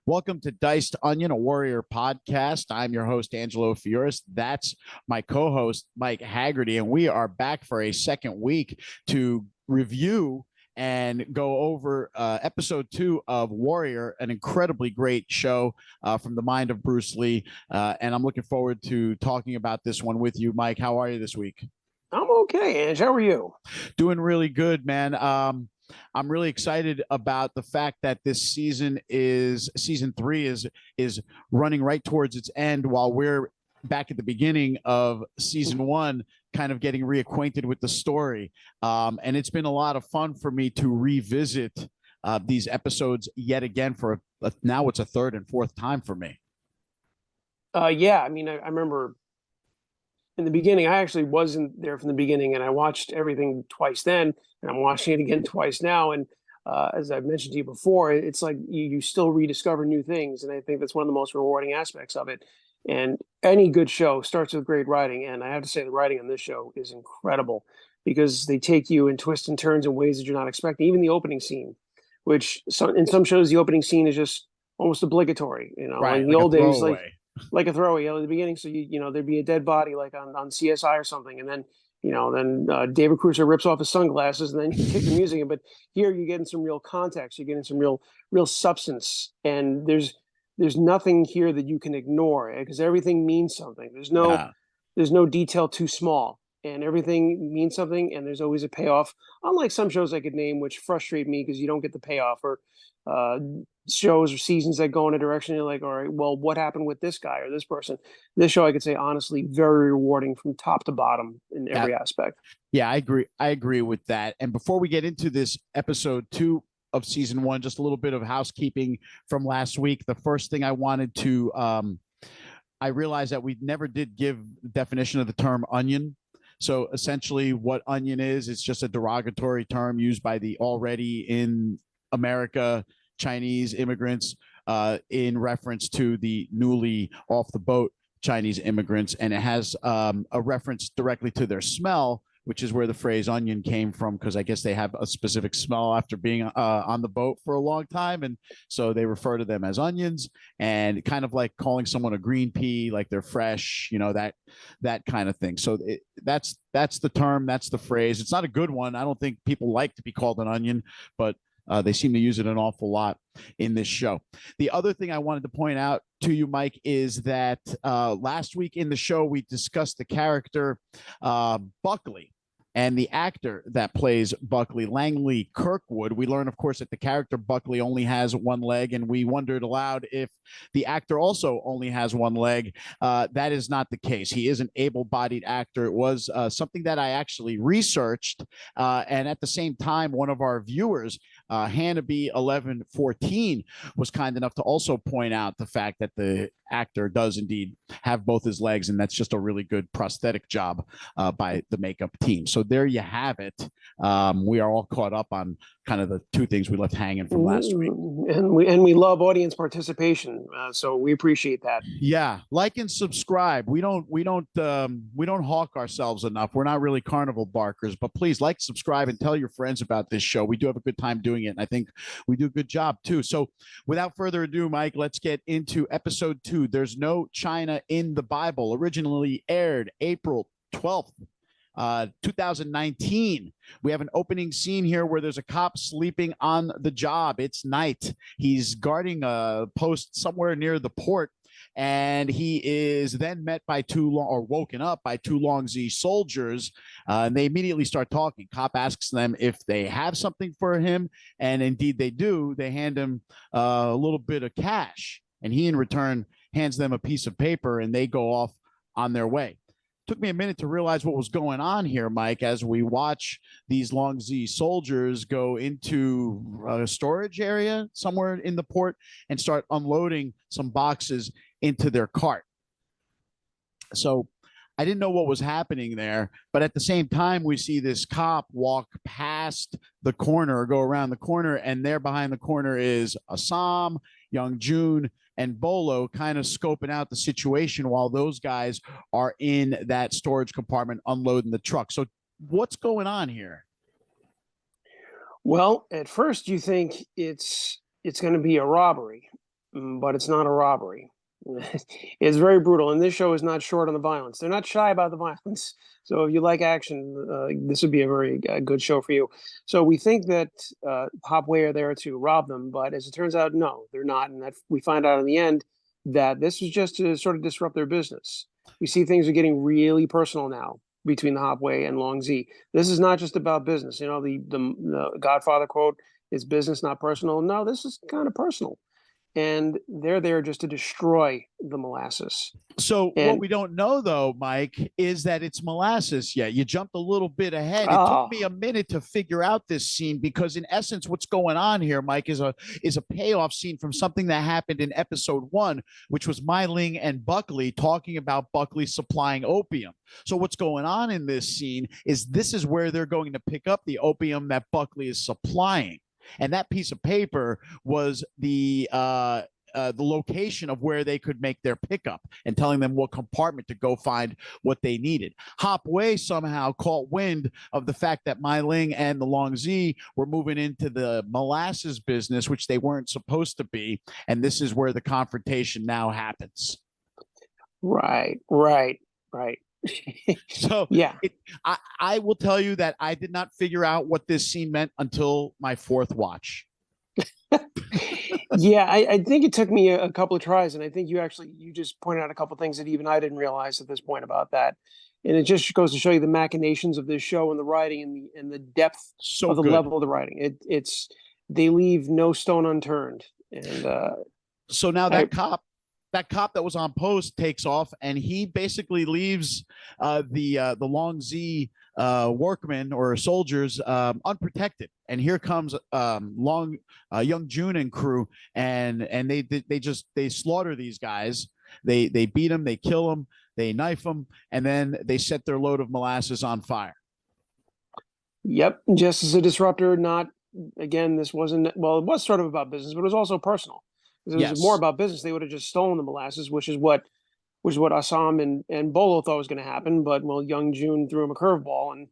Welcome to Diced Onion, a Warrior podcast. I'm your host, Angelo Fioris. That's my co-host, Mike Haggerty, and we are back for a second week to review and go over episode 2 of Warrior, an incredibly great show from the mind of Bruce Lee. And I'm looking forward to talking about this one with you, Mike. How are you this week? I'm okay, Ange. How are you? Doing really good, man. I'm really excited about the fact that this season 3 is running right towards its end while we're back at the beginning of season 1, kind of getting reacquainted with the story. And it's been a lot of fun for me to revisit these episodes yet again for now it's a third and fourth time for me. Yeah, I mean, I remember in the beginning, I actually wasn't there from the beginning, and I watched everything twice then, and I'm watching it again twice now. And as I've mentioned to you before, it's like you still rediscover new things, and I think that's one of the most rewarding aspects of it. And any good show starts with great writing, and I have to say the writing on this show is incredible because they take you in twists and turns in ways that you're not expecting. Even the opening scene, which in some shows the opening scene is just almost obligatory. Right, In the like old a days, throwaway. like a throwaway, at the beginning. So there'd be a dead body like on CSI or something, and then David Crusoe rips off his sunglasses, and then you kick the music in. But here you're getting some real context, you're getting some real substance, and there's nothing here that you can ignore because everything means something. Yeah. There's no detail too small, and everything means something, and there's always a payoff. Unlike some shows I could name, which frustrate me because you don't get the payoff, or uh, shows or seasons that go in a direction you're like, all right, well, what happened with this guy or this person? This show, I could say honestly, very rewarding from top to bottom in every aspect. Yeah, I agree with that. And before we get into this episode 2 of season 1, just a little bit of housekeeping from last week. The first thing I wanted to I realized that we never did give the definition of the term onion. So essentially what onion is, it's just a derogatory term used by the already in America Chinese immigrants in reference to the newly off the boat Chinese immigrants. And it has a reference directly to their smell, which is where the phrase onion came from, because I guess they have a specific smell after being on the boat for a long time. And so they refer to them as onions, and kind of like calling someone a green pea, like they're fresh, that kind of thing. So that's the term, that's the phrase. It's not a good one. I don't think people like to be called an onion, but they seem to use it an awful lot in this show. The other thing I wanted to point out to you, Mike, is that last week in the show, we discussed the character Buckley and the actor that plays Buckley, Langley Kirkwood. We learn, of course, that the character Buckley only has one leg, and we wondered aloud if the actor also only has one leg. That is not the case. He is an able-bodied actor. It was something that I actually researched, and at the same time, one of our viewers, Hannah 1114, was kind enough to also point out the fact that the actor does indeed have both his legs, and that's just a really good prosthetic job by the makeup team. So there you have it. We are all caught up on kind of the two things we left hanging from last week, and we love audience participation, so we appreciate that. Yeah, like and subscribe. We don't hawk ourselves enough. We're not really carnival barkers, but please like, subscribe, and tell your friends about this show. We do have a good time doing it, and I think we do a good job too. So without further ado, Mike, let's get into episode 2. There's no China in the Bible. Originally aired April 12th, 2019. We have an opening scene here where there's a cop sleeping on the job. It's night. He's guarding a post somewhere near the port, and he is then met by woken up by two Long Zhi soldiers, and they immediately start talking. Cop asks them if they have something for him, and indeed they do. They hand him a little bit of cash, and he in return hands them a piece of paper, and they go off on their way. Took me a minute to realize what was going on here, Mike, as we watch these Long Zhi soldiers go into a storage area somewhere in the port and start unloading some boxes into their cart. So I didn't know what was happening there, but at the same time, we see this cop walk past the corner, or go around the corner, and there behind the corner is Assam, Young Jun, and Bolo kind of scoping out the situation while those guys are in that storage compartment unloading the truck. So what's going on here? Well, at first you think it's going to be a robbery, but it's not a robbery. It's very brutal, and this show is not short on the violence. They're not shy about the violence. So if you like action, this would be a very good show for you. So we think that Hop Wei are there to rob them, but as it turns out, no, they're not. And that we find out in the end that this was just to sort of disrupt their business. We see things are getting really personal now between the Hop Wei and Long Zhi. This is not just about business. You know, the Godfather quote is business, not personal. No, this is kind of personal. And they're there just to destroy the molasses. So And what we don't know, though, Mike, is that it's molasses. Yeah, you jumped a little bit ahead. It took me a minute to figure out this scene because, in essence, what's going on here, Mike, is a payoff scene from something that happened in episode 1, which was Mai Ling and Buckley talking about Buckley supplying opium. So what's going on in this scene is this is where they're going to pick up the opium that Buckley is supplying. And that piece of paper was the location of where they could make their pickup and telling them what compartment to go find what they needed. Hop Wei somehow caught wind of the fact that Mai Ling and the Long Zhi were moving into the molasses business, which they weren't supposed to be. And this is where the confrontation now happens. Right. So yeah, I will tell you that I did not figure out what this scene meant until my 4th watch. yeah. I think it took me a couple of tries, and I think you just pointed out a couple of things that even I didn't realize at this point about that. And it just goes to show you the machinations of this show and the writing and the depth of the level of the writing. It's they leave no stone unturned. And so now that cop that was on post takes off, and he basically leaves the Long Zhi workmen or soldiers unprotected. And here comes Young Jun and crew, and they slaughter these guys. They beat them, they kill them, they knife them, and then they set their load of molasses on fire. Yep, just as a disruptor. Not again. This wasn't well. It was sort of about business, but it was also personal. If it was more about business, they would have just stolen the molasses, which is what Assam and Bolo thought was going to happen. But Young Jun threw him a curveball, and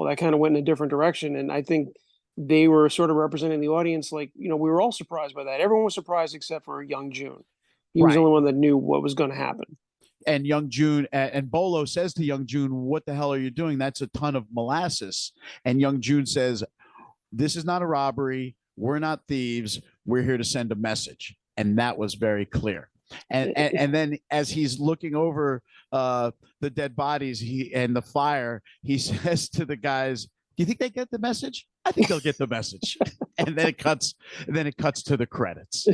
that kind of went in a different direction. And I think they were sort of representing the audience, like, we were all surprised by that. Everyone was surprised except for Young Jun. He was the only one that knew what was going to happen. And Young Jun and Bolo says to Young Jun, "What the hell are you doing? That's a ton of molasses." And Young Jun says, "This is not a robbery. We're not thieves. We're here to send a message." And that was very clear. And then as he's looking over the dead bodies and the fire, he says to the guys, "Do you think they get the message? I think they'll get the message." And then it cuts to the credits.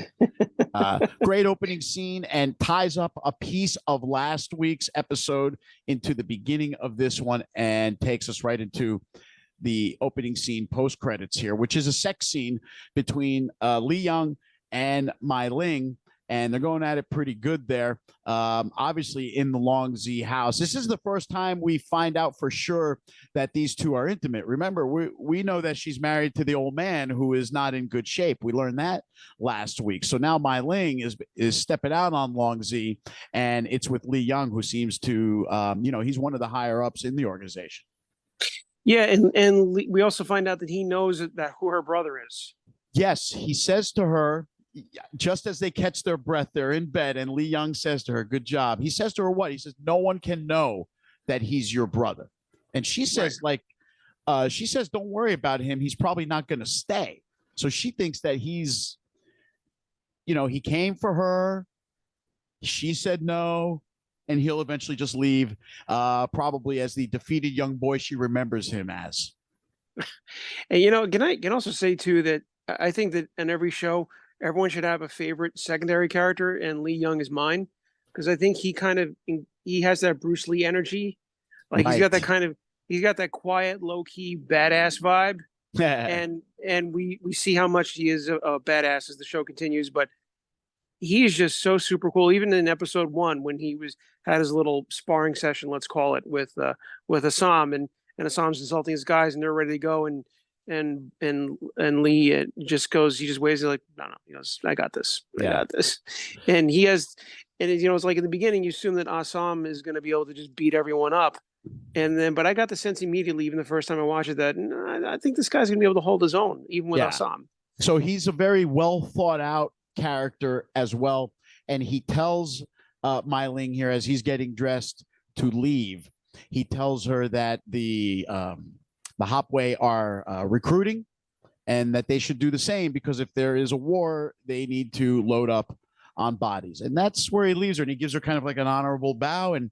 Great opening scene, and ties up a piece of last week's episode into the beginning of this one, and takes us right into the opening scene post credits here, which is a sex scene between Li Young and Mai Ling, and they're going at it pretty good there. Obviously in the Long Zhi house. This is the first time we find out for sure that these two are intimate. Remember, we know that she's married to the old man who is not in good shape. We learned that last week. So now Mai Ling is stepping out on Long Zhi, and it's with Li Young, who seems to, he's one of the higher ups in the organization. Yeah, and we also find out that he knows that who her brother is. Yes, he says to her, just as they catch their breath, they're in bed, and Li Young says to her, "Good job." He says to her what? He says, "No one can know that he's your brother." And she says, "Don't worry about him. He's probably not going to stay." So she thinks that he's, he came for her. She said no, and he'll eventually just leave, probably as the defeated young boy she remembers him as. And can also say too that I think that in every show, everyone should have a favorite secondary character, and Li Young is mine, because I think he has that Bruce Lee energy. Like he's got that quiet, low key badass vibe. and we see how much he is a badass as the show continues, but he's just so super cool. Even in episode 1, when he had his little sparring session, let's call it, with Assam, and Assam's insulting his guys, and they're ready to go, and Lee he just waves it like, no, I got this. I got this. And it's like in the beginning, you assume that Assam is going to be able to just beat everyone up. But I got the sense immediately, even the first time I watched it, that I think this guy's going to be able to hold his own, even with Assam. So he's a very well thought out character as well. And he tells Mai Ling here as he's getting dressed to leave. He tells her that the Hop Wei are recruiting and that they should do the same because if there is a war, they need to load up on bodies. And that's where he leaves her and he gives her kind of like an honorable bow and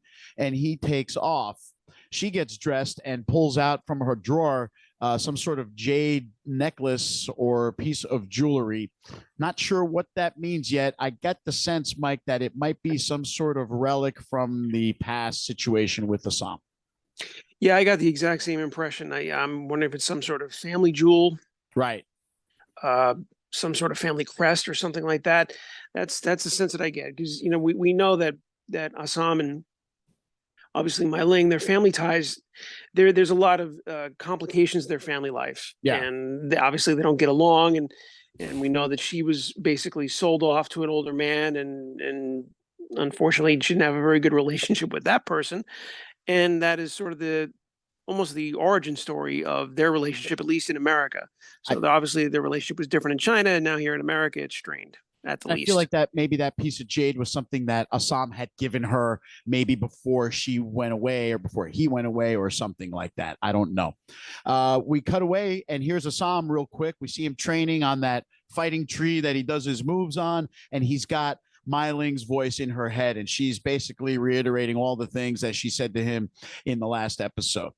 he takes off. She gets dressed and pulls out from her drawer some sort of jade necklace or piece of jewelry. Not sure what that means yet. I get the sense, Mike, that it might be some sort of relic from the past situation with Assam. Yeah, I got the exact same impression. I'm wondering if it's some sort of family jewel, Right. uh, some sort of family crest or something like that. That's the sense that I get because we know that Assam and obviously Mai Ling, their family ties, there's a lot of complications in their family life, Yeah. and obviously they don't get along, and we know that she was basically sold off to an older man, and unfortunately she didn't have a very good relationship with that person, and that is sort of the almost the origin story of their relationship, at least in America. I, So obviously their relationship was different in China, and now here in America it's strained at the I feel least. like that maybe that piece of jade was something that Assam had given her maybe before she went away or before he went away or something like that. I don't know. We cut away and here's Assam real quick. We see him training on that fighting tree that he does his moves on, and he's got Mai Ling's voice in her head, and she's basically reiterating all the things that she said to him in the last episode.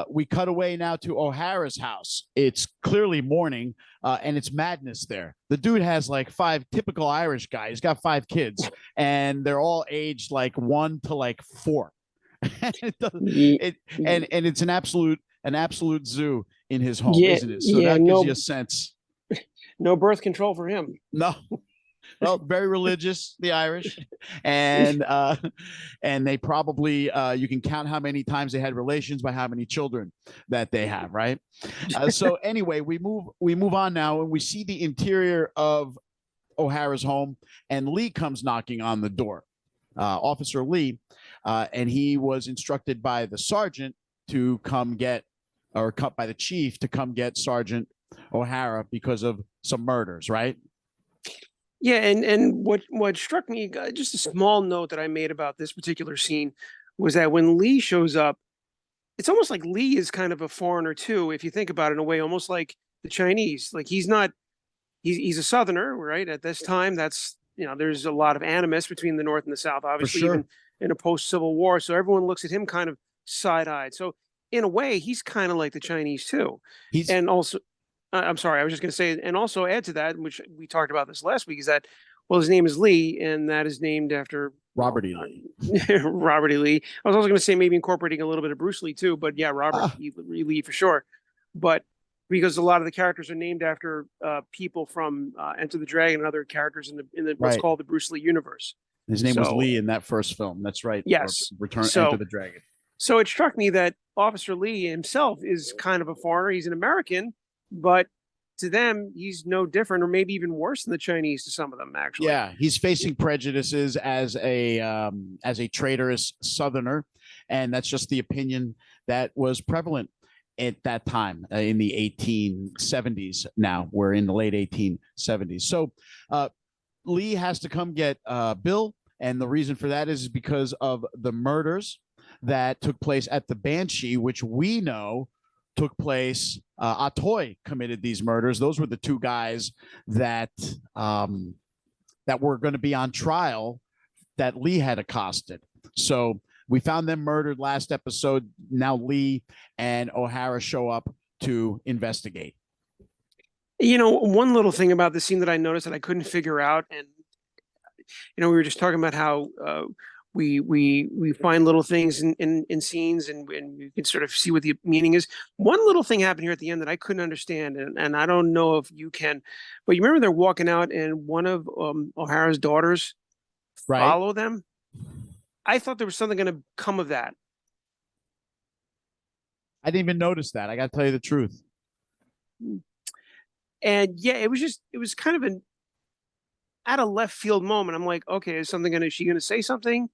We cut away now to O'Hara's house. It's clearly morning, and it's madness there. The dude has like five typical Irish guy. He's got five kids, and they're all aged like 1 to like 4. it and it's an absolute zoo in his home, Yeah, isn't it? So yeah, that gives you a no, sense. no birth control for him. No, well, very religious, the Irish, and they probably you can count how many times they had relations by how many children that they have, right? So anyway, we move on now, and we see the interior of O'Hara's home, and Lee comes knocking on the door, Officer Lee, and he was instructed by the sergeant to come get, or cut by the chief to come get Sergeant O'Hara because of some murders, right? Yeah, and what struck me, just a small note that I made about this particular scene, was that when Lee shows up, it's almost like Lee is kind of a foreigner too, if you think about it in a way, almost like the Chinese. Like he's not, he's a Southerner, right? At this time, that's there's a lot of animus between the North and the South, For obviously, sure. even in a post-Civil War. So everyone looks at him kind of side-eyed. So in a way, he's kind of like the Chinese too, He's and also I'm sorry, I was just going to say, and also add to that, which we talked about this last week, is that, well, his name is Lee, and that is named after, Robert E. Lee. Robert E. Lee. I was also going to say maybe incorporating a little bit of Bruce Lee too, but yeah, Robert Ah, E. Lee for sure. But because a lot of the characters are named after people from Enter the Dragon and other characters in the what's right. called the Bruce Lee universe. His name was So Lee in that first film. That's right. Or yes, Return Enter so the Dragon. so it struck me that Officer Lee himself is kind of a foreigner. He's an American, but to them, he's no different, or maybe even worse than the Chinese to some of them, actually. Yeah, he's facing prejudices as a traitorous Southerner, and that's just the opinion that was prevalent at that time in the 1870s. Now we're in the late 1870s. So Lee has to come get Bill, and the reason for that is because of the murders that took place at the Banshee, which we know took place. Atoy committed these murders. Those were the two guys that that were going to be on trial that Lee had accosted. So we found them murdered last episode. Now Lee and O'Hara show up to investigate. One little thing about the scene that I noticed that I couldn't figure out, and we were just talking about how we find little things in scenes, and you can sort of see what the meaning is. One little thing happened here at the end that I couldn't understand, and I don't know if you can, but you remember they're walking out, and one of O'Hara's daughters Right? follow them. I thought there was something going to come of that. I didn't even notice that. I got to tell you the truth. And yeah, it was kind of an at a left field moment. I'm like, okay, is she gonna say something?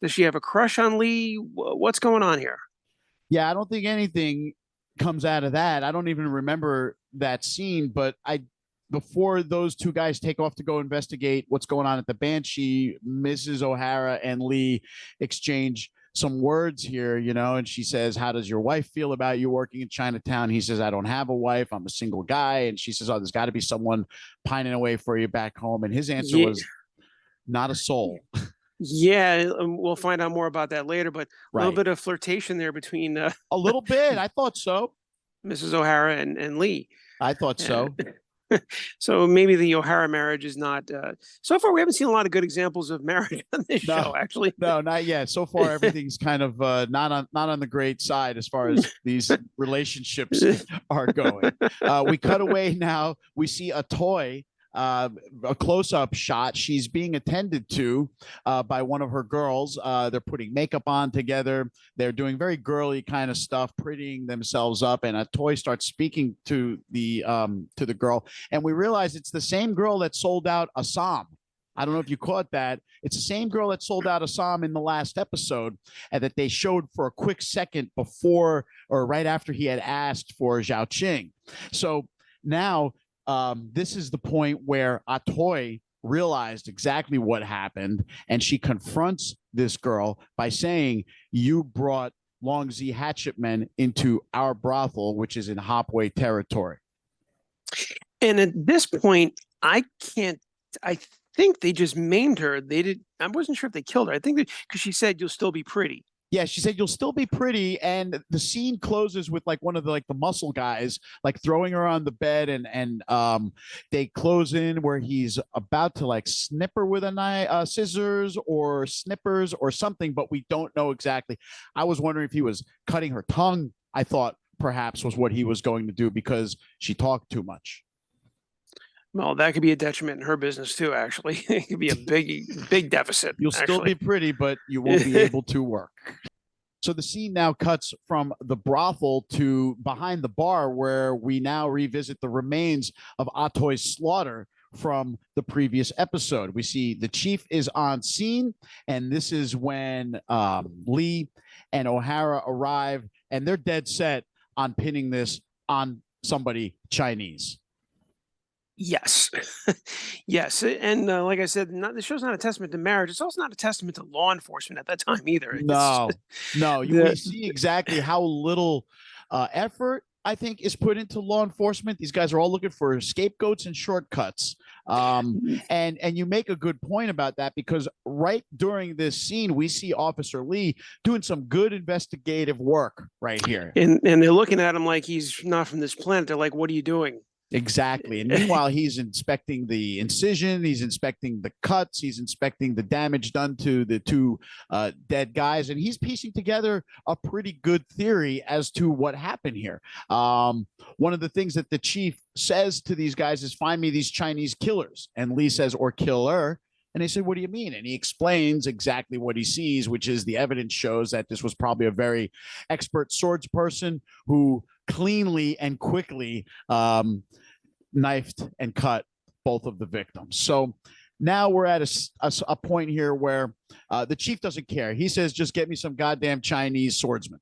Does she have a crush on Lee? What's going on here? Yeah, I don't think anything comes out of that. I don't even remember that scene, but before those two guys take off to go investigate what's going on at the Banshee, Mrs. O'Hara and Lee exchange some words here, and she says, "How does your wife feel about you working in Chinatown?" He says, "I don't have a wife. I'm a single guy." And she says, "Oh, there's got to be someone pining away for you back home." And his answer Yeah, was, "Not a soul." yeah, we'll find out more about that later, but a little Right. bit of flirtation there between A little bit. I thought so. Mrs. O'Hara and Lee. I thought And so. so maybe the O'Hara marriage is not. So far, we haven't seen a lot of good examples of marriage on this No, show, actually. no, not yet. So far, everything's kind of not on the great side as far as these relationships are going. We cut away now. We see a toy, a close-up shot. She's being attended to by one of her girls. They're putting makeup on together. They're doing very girly kind of stuff, prettying themselves up. And a toy starts speaking to the girl, and we realize it's the same girl that sold out Assam. I don't know if you caught that. It's the same girl that sold out Assam in the last episode, and that they showed for a quick second before or right after he had asked for Zhao Qing. So now this is the point where Atoy realized exactly what happened, and she confronts this girl by saying, "You brought Long Zhi hatchetmen into our brothel, which is in Hop Wei territory." And at this point, I can't. I think they just maimed her. They did. I wasn't sure if they killed her. I think because she said, "You'll still be pretty." Yeah, she said, "You'll still be pretty," and the scene closes with like one of the muscle guys like throwing her on the bed, and they close in where he's about to like snip her with a knife, scissors or snippers or something, but we don't know exactly. I was wondering if he was cutting her tongue. I thought perhaps was what he was going to do because she talked too much. Well, that could be a detriment in her business too. Actually, it could be a big deficit. You'll still actually. be pretty, but you won't be able to work. So the scene now cuts from the brothel to behind the bar, where we now revisit the remains of Atoy's slaughter from the previous episode. We see the chief is on scene, and this is when Lee and O'Hara arrive, and they're dead set on pinning this on somebody Chinese. Yes, yes, and like I said, the show's not a testament to marriage. It's also not a testament to law enforcement at that time either. No, no, we the see exactly how little effort I think is put into law enforcement. These guys are all looking for scapegoats and shortcuts. And you make a good point about that, because right during this scene, we see Officer Lee doing some good investigative work right here. and they're looking at him like he's not from this planet. They're like, "What are you doing?" Exactly. And meanwhile, he's inspecting the incision, he's inspecting the cuts, he's inspecting the damage done to the two dead guys, and he's piecing together a pretty good theory as to what happened here. One of the things that the chief says to these guys is, "Find me these Chinese killers." And Lee says, "Or killer." And they said, "What do you mean?" And he explains exactly what he sees, which is the evidence shows that this was probably a very expert swords person who cleanly and quickly knifed and cut both of the victims. So now we're at a point here where the chief doesn't care. He says, "Just get me some goddamn Chinese swordsmen."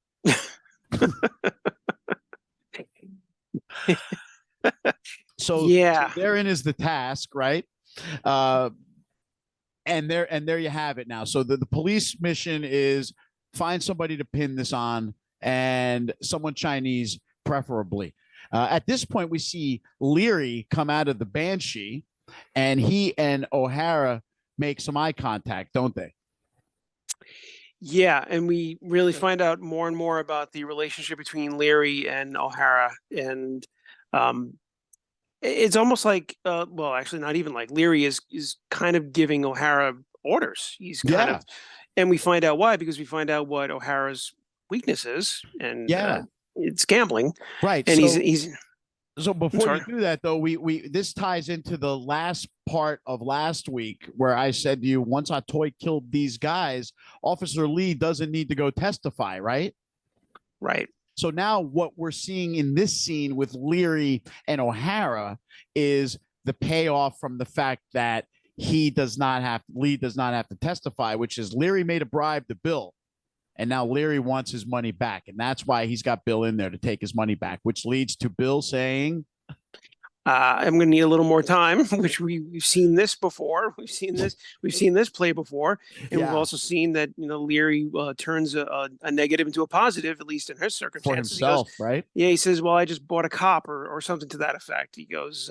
So Yeah. therein is the task, right? And there you have it now. So the police mission is find somebody to pin this on, and someone Chinese preferably. At this point, we see Leary come out of the Banshee, and he and O'Hara make some eye contact, don't they? Yeah, and we really find out more and more about the relationship between Leary and O'Hara, and it's almost like, well, actually, not even like Leary is kind of giving O'Hara orders. He's kind of, and we find out why, because we find out what O'Hara's weakness is, and it's gambling, right? And so, he's. So before you do that, though, we this ties into the last part of last week where I said to you, once Atoy killed these guys, Officer Lee doesn't need to go testify, right? Right. So now what we're seeing in this scene with Leary and O'Hara is the payoff from the fact that Lee does not have to testify, which is Leary made a bribe to Bill. And now Leary wants his money back. And that's why he's got Bill in there to take his money back, which leads to Bill saying, I'm going to need a little more time, which we've seen this before. We've seen this play before, and we've Yeah, also seen that Leary turns a negative into a positive, at least in his for circumstances. He goes, himself, right? yeah, he says, well, I just bought a cop or something to that effect. He goes,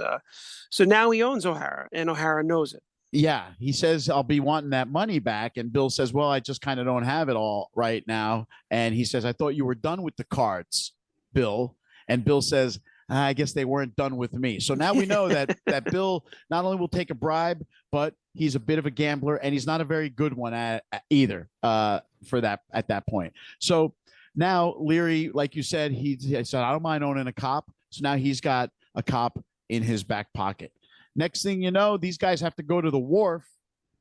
so now he owns O'Hara, and O'Hara knows it. Yeah, he says I'll be wanting that money back, and Bill says, "Well, I just kind of don't have it all right now." And he says, "I thought you were done with the cards, Bill." And Bill says, "I guess they weren't done with me." So now we know that Bill not only will take a bribe, but he's a bit of a gambler, and he's not a very good one at either. For that at that point, so now Leary, like you said, he said, "I don't mind owning a cop." So now he's got a cop in his back pocket. Next thing you know, these guys have to go to the wharf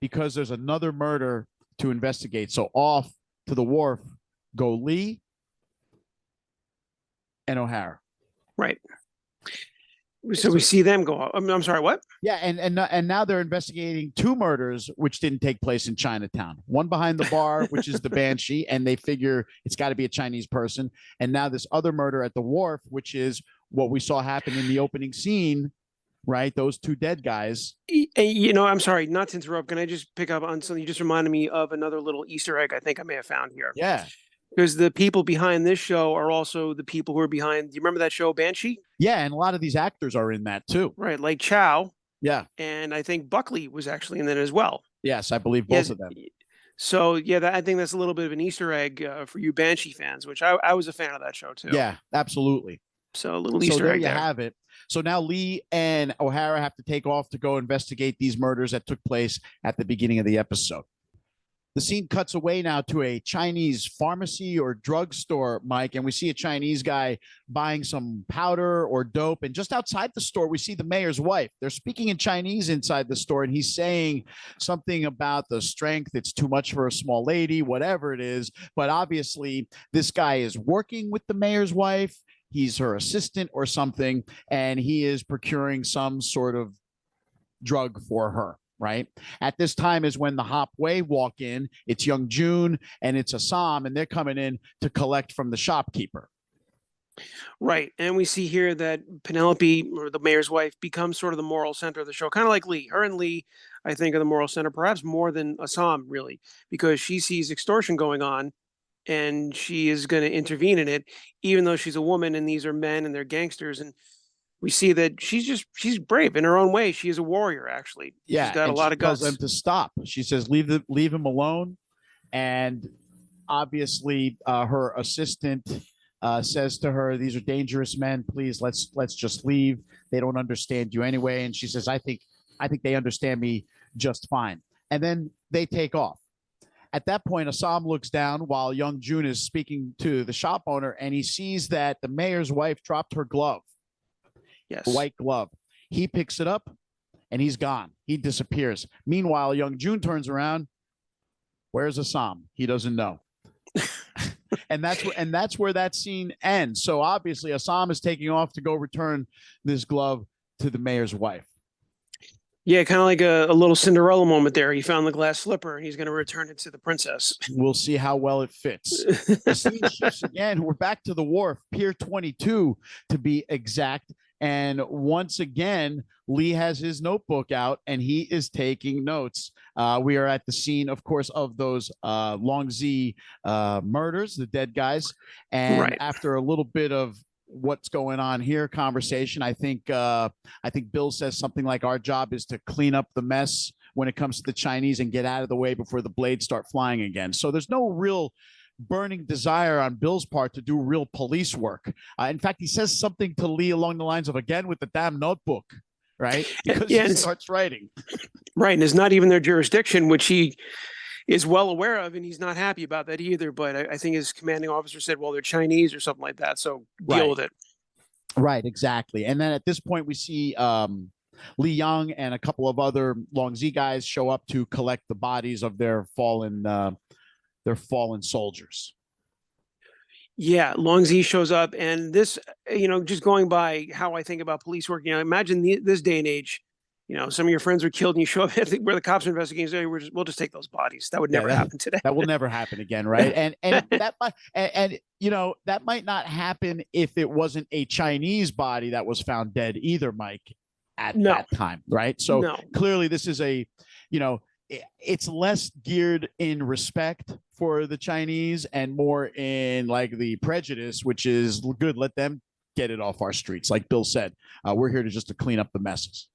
because there's another murder to investigate. So off to the wharf go Lee and O'Hara. Right. So we see them go. I'm sorry, what? Yeah, and now they're investigating two murders which didn't take place in Chinatown. One behind the bar, which is the Banshee, and they figure it's got to be a Chinese person. And now this other murder at the wharf, which is what we saw happen in the opening scene, right? Those two dead guys. I'm sorry, not to interrupt. Can I just pick up on something? You just reminded me of another little Easter egg I think I may have found here. Yeah. Because the people behind this show are also the people who are behind. Do you remember that show Banshee? Yeah, and a lot of these actors are in that too. Right, like Chow. Yeah. And I think Buckley was actually in that as well. Yes, I believe both of them. So yeah, I think that's a little bit of an Easter egg for you Banshee fans, which I was a fan of that show too. Yeah, absolutely. So a little Easter egg. You have it. So now Lee and O'Hara have to take off to go investigate these murders that took place at the beginning of the episode. The scene cuts away now to a Chinese pharmacy or drugstore, Mike, and we see a Chinese guy buying some powder or dope. And just outside the store, we see the mayor's wife. They're speaking in Chinese inside the store, and he's saying something about the strength. It's too much for a small lady, whatever it is. But obviously, this guy is working with the mayor's wife. He's her assistant or something, and he is procuring some sort of drug for her. Right at this time is when the Hop Wei walk in. It's Young Jun and it's Assam, and they're coming in to collect from the shopkeeper. Right, and we see here that Penelope, or the mayor's wife, becomes sort of the moral center of the show, kind of like Lee. Her and Lee, I think, are the moral center, perhaps more than Assam, really, because she sees extortion going on, and she is going to intervene in it, even though she's a woman and these are men and they're gangsters. And we see that she's brave in her own way. She is a warrior, actually. Yeah, she's got a lot of guts. Tells them to stop. She says, leave him alone. And obviously, her assistant says to her, "These are dangerous men. Please, let's just leave. They don't understand you anyway." And she says, I think they understand me just fine. And then they take off. At that point, Assam looks down while Young Jun is speaking to the shop owner, and he sees that the mayor's wife dropped her glove. Yes. White glove. He picks it up and he's gone. He disappears. Meanwhile, Young Jun turns around. Where's Assam? He doesn't know. and that's where that scene ends. So obviously Assam is taking off to go return this glove to the mayor's wife. Yeah, kind of like a little Cinderella moment there. He found the glass slipper and he's going to return it to the princess. We'll see how well it fits. The scene shifts again. We're back to the wharf, Pier 22 to be exact. And once again, Lee has his notebook out and he is taking notes. We are at the scene, of course, of those Long Zhi murders, the dead guys. And after a little bit of what's going on here conversation, I think Bill says something like, our job is to clean up the mess when it comes to the Chinese and get out of the way before the blades start flying again. So there's no real burning desire on Bill's part to do real police work. In fact, he says something to Lee along the lines of, again with the damn notebook, right? Because he starts writing. Right, and it's not even their jurisdiction, which he is well aware of, and he's not happy about that either. But I think his commanding officer said, well, they're Chinese or something like that, so deal with it. Right, exactly. And then at this point, we see Li Yang and a couple of other Long Zhi guys show up to collect the bodies of their fallen soldiers. Yeah, Long Zhi shows up, and this, just going by how I think about police work, imagine this day and age, some of your friends are killed and you show up where the cops are investigating, say, we'll just take those bodies. That would never happen today. That will never happen again, right? And that might not happen if it wasn't a Chinese body that was found dead either, Mike. at No, that time, right? So no. clearly this is a, you know, it's less geared in respect for the Chinese and more in like the prejudice, which is good. Let them get it off our streets. Like Bill said, we're here to just to clean up the messes.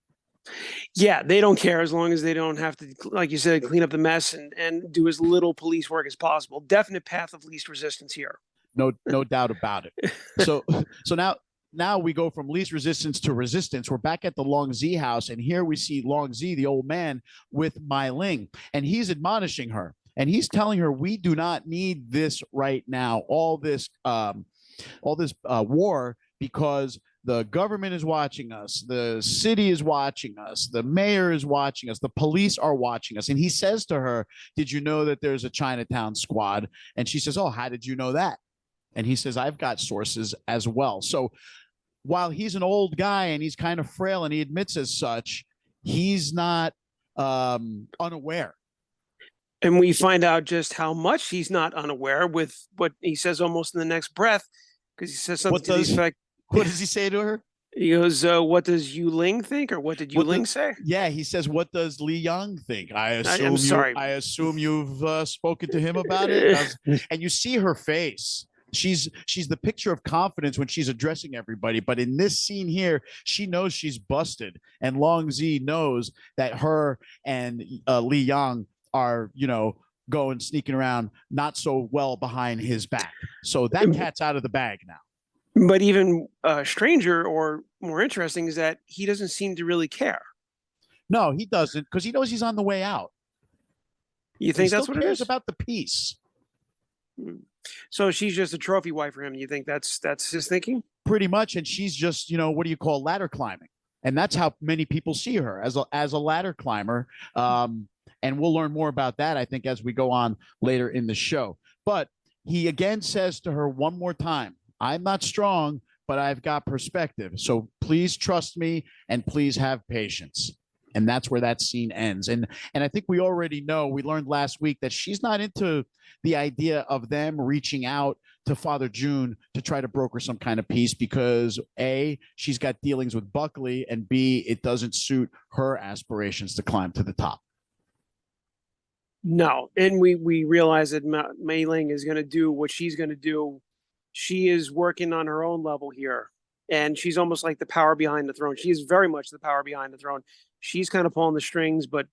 Yeah, they don't care as long as they don't have to, like you said, clean up the mess and do as little police work as possible. Definite path of least resistance here. No doubt about it. So so now we go from least resistance to resistance. We're back at the Long Zhi house, and here we see Long Zhi, the old man, with Mai Ling, and he's admonishing her, and he's telling her, "We do not need this right now. All this war, because the government is watching us, the city is watching us, the mayor is watching us, the police are watching us." And he says to her, "Did you know that there's a Chinatown squad?" And she says, "Oh, how did you know that?" And he says, "I've got sources as well." So while he's an old guy and he's kind of frail and he admits as such, he's not unaware. And we find out just how much he's not unaware with what he says almost in the next breath, because he says something to the effect. What does he say to her? He goes, "What does Yu Ling think?" Or what did Yu Ling say? Yeah, he says, "What does Li Yang think?" I'm sorry. I assume you've spoken to him about it. And you see her face. She's the picture of confidence when she's addressing everybody. But in this scene here, she knows she's busted, and Long Zhi knows that her and Li Yang are, going sneaking around not so well behind his back. So that cat's out of the bag now. But even stranger or more interesting is that he doesn't seem to really care. No, he doesn't, because he knows he's on the way out. You think that's what it is? About the peace. So she's just a trophy wife for him. You think that's his thinking? Pretty much, and she's just, what do you call, ladder climbing, and that's how many people see her, as a ladder climber. And we'll learn more about that, I think, as we go on later in the show. But he again says to her one more time, "I'm not strong, but I've got perspective. So please trust me and please have patience." And that's where that scene ends. And I think we already know, we learned last week that she's not into the idea of them reaching out to Father June to try to broker some kind of peace, because A, she's got dealings with Buckley, and B, it doesn't suit her aspirations to climb to the top. No. And we realize that Mai Ling is going to do what she's going to do. She is working on her own level here, and she's almost like the power behind the throne. She is very much the power behind the throne. She's kind of pulling the strings, but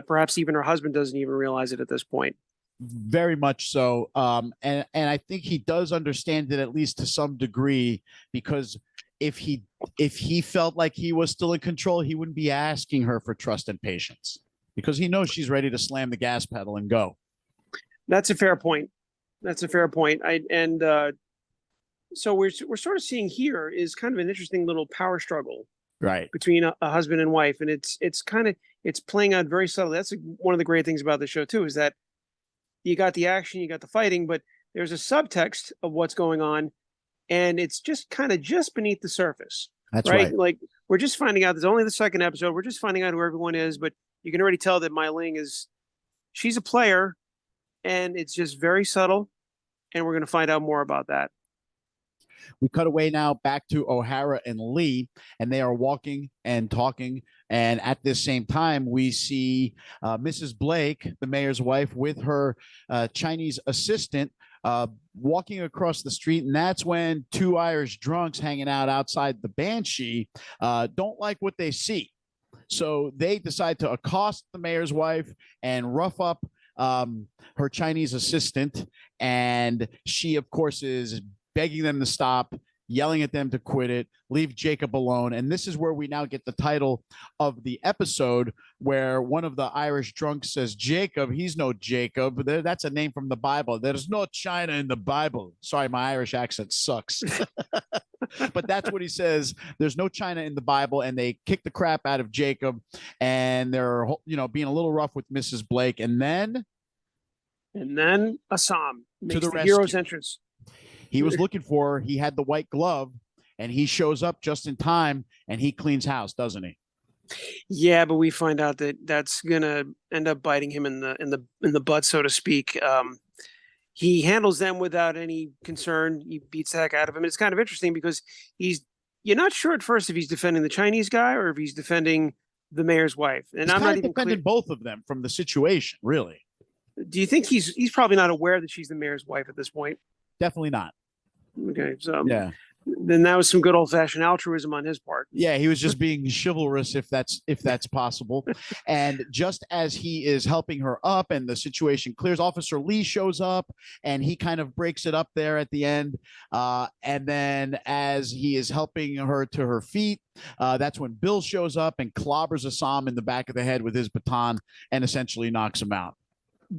perhaps even her husband doesn't even realize it at this point. Very much so. And I think he does understand it, at least to some degree, because if he felt like he was still in control, he wouldn't be asking her for trust and patience, because he knows she's ready to slam the gas pedal and go. That's a fair point. That's a fair point. So we're sort of seeing here is kind of an interesting little power struggle, right, between a husband and wife, and it's playing out very subtly. That's one of the great things about the show too, is that you got the action, you got the fighting, but there's a subtext of what's going on, and it's just kind of just beneath the surface. That's right. Like, we're just finding out. There's only the second episode. We're just finding out who everyone is, but you can already tell that Mai Ling she's a player, and it's just very subtle, and we're going to find out more about that. We cut away now back to O'Hara and Lee, and they are walking and talking. And at this same time, we see Mrs. Blake, the mayor's wife, with her Chinese assistant walking across the street. And that's when two Irish drunks hanging out outside the Banshee don't like what they see. So they decide to accost the mayor's wife and rough up her Chinese assistant. And she, of course, is begging them to stop, yelling at them to quit it, leave Jacob alone. And this is where we now get the title of the episode, where one of the Irish drunks says, "Jacob, he's no Jacob. That's a name from the Bible. There's no China in the Bible." Sorry, my Irish accent sucks. But that's what he says. There's no China in the Bible, and they kick the crap out of Jacob, and they're, being a little rough with Mrs. Blake. And then Assam makes the hero's entrance. He was looking for her. He had the white glove, and he shows up just in time, and he cleans house, doesn't he? Yeah, but we find out that that's gonna end up biting him in the butt, so to speak. He handles them without any concern. He beats the heck out of him. And it's kind of interesting because he's you're not sure at first if he's defending the Chinese guy or if he's defending the mayor's wife. And He's I'm kind not of even clear. defending both of them from the situation, really. Do you think he's probably not aware that she's the mayor's wife at this point? Definitely not. Okay, so Yeah. then that was some good old fashioned altruism on his part. Yeah, he was just being chivalrous, if that's possible. And just as he is helping her up and the situation clears, Officer Lee shows up and he kind of breaks it up there at the end. And then as he is helping her to her feet, that's when Bill shows up and clobbers Assam in the back of the head with his baton and essentially knocks him out.